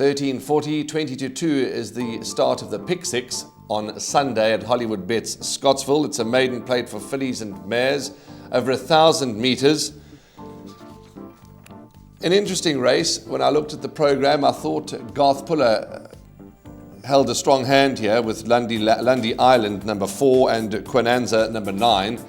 13:40, 20-2 is the start of the Pick Six on Sunday at Hollywood Bets Scottsville. It's a maiden plate for fillies and mares over 1,000 metres. An interesting race. When I looked at the programme, I thought Garth Puller held a strong hand here with Lundy Island number 4 and Quinanza number 9.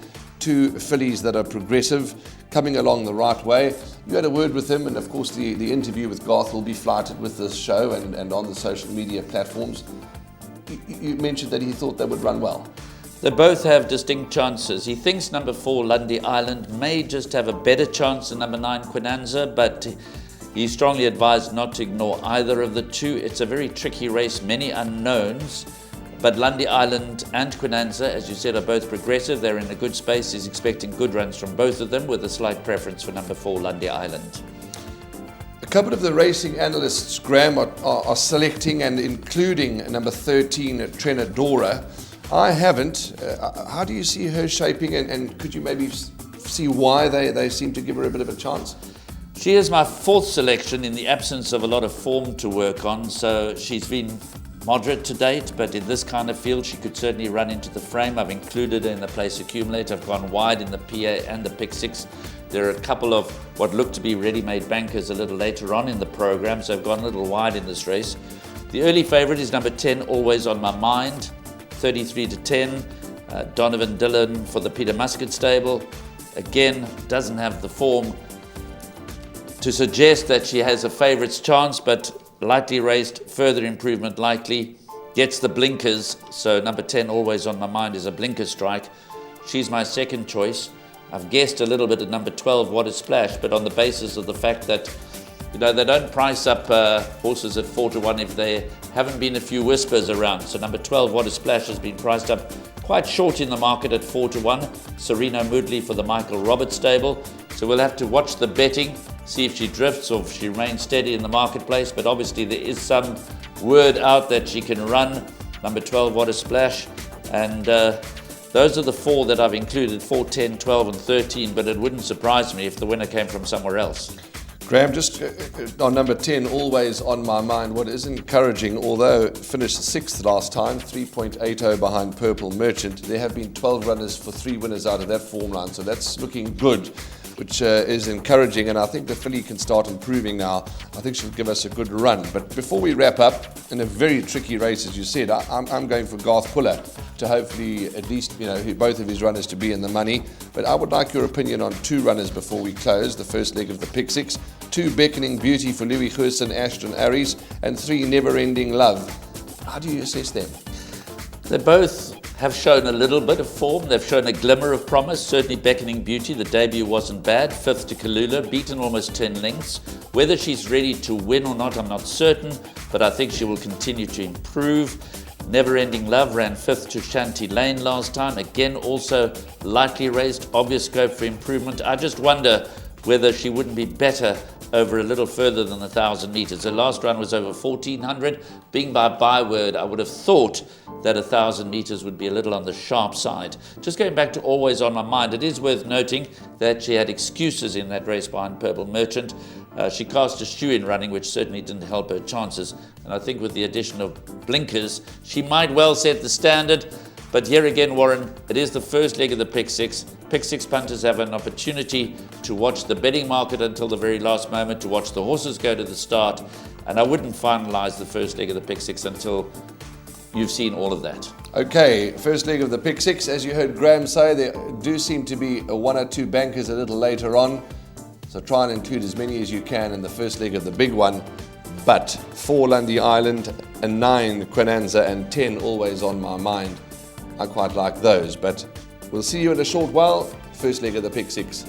Two fillies that are progressive, coming along the right way. You had a word with him, and of course the interview with Garth will be flighted with this show and on the social media platforms. You mentioned that he thought they would run well. They both have distinct chances. He thinks number 4, Lundy Island, may just have a better chance than number 9, Quinanza, but he strongly advised not to ignore either of the two. It's a very tricky race, many unknowns, but Lundy Island and Quinanza, as you said, are both progressive. They're in a good space. He's expecting good runs from both of them, with a slight preference for number 4, Lundy Island. A couple of the racing analysts, Graham, are selecting and including number 13, Trenadora. I haven't. How do you see her shaping, and could you maybe see why they seem to give her a bit of a chance? She is my 4th selection in the absence of a lot of form to work on, so she's been moderate to date, but in this kind of field she could certainly run into the frame. I've included her in the place accumulate. I've gone wide in the PA and the Pick Six. There are a couple of what look to be ready-made bankers a little later on in the program, so I've gone a little wide in this race. The early favourite is number 10, Always on My Mind, 33-10. Donovan Dillon for the Peter Muscat stable. Again, doesn't have the form to suggest that she has a favourite's chance, but lightly raced, further improvement likely. Gets the blinkers, so number 10, Always on My Mind, is a blinker strike. She's my second choice. I've guessed a little bit at number 12, What a Splash, but on the basis of the fact that they don't price up horses at 4-1 if there haven't been a few whispers around. So number 12, What a Splash, has been priced up quite short in the market at 4-1. Serena Moodley for the Michael Roberts stable. So we'll have to watch the betting, see if she drifts or if she remains steady in the marketplace. But obviously there is some word out that she can run. Number 12, What a Splash. And those are the 4 that I've included, 4, 10, 12 and 13. But it wouldn't surprise me if the winner came from somewhere else. Graham, just on number 10, Always on My Mind, what is encouraging, although it finished 6th last time, 3.80 behind Purple Merchant, there have been 12 runners for 3 winners out of that form line, so that's looking good, which is encouraging, and I think the filly can start improving now. I think she'll give us a good run. But before we wrap up, in a very tricky race, as you said, I'm going for Garth Puller to hopefully at least, both of his runners to be in the money. But I would like your opinion on 2 runners before we close the first leg of the Pick Six. 2, Beckoning Beauty for Louis Gerson, Ashton Aries, and 3, Never Ending Love. How do you assess them? They both have shown a little bit of form. They've shown a glimmer of promise. Certainly Beckoning Beauty, the debut wasn't bad. 5th to Kalula, beaten almost 10 lengths. Whether she's ready to win or not, I'm not certain, but I think she will continue to improve. Never Ending Love ran 5th to Shanty Lane last time. Again, also lightly raised, obvious scope for improvement. I just wonder whether she wouldn't be better over a little further than 1,000 metres. Her last run was over 1,400. Being by byword, I would have thought that 1,000 metres would be a little on the sharp side. Just going back to Always on My Mind, it is worth noting that she had excuses in that race behind Purple Merchant. She cast a shoe in running, which certainly didn't help her chances. And I think with the addition of blinkers, she might well set the standard. But here again, Warren, it is the first leg of the Pick Six. Pick Six punters have an opportunity to watch the betting market until the very last moment, to watch the horses go to the start. And I wouldn't finalise the first leg of the Pick Six until you've seen all of that. Okay, first leg of the Pick Six. As you heard Graham say, there do seem to be 1 or 2 bankers a little later on. So try and include as many as you can in the first leg of the big one. But 4, Lundy Island, and 9, Quinanza, and 10, Always on My Mind. I quite like those, but we'll see you in a short while. First leg of the Pick Six.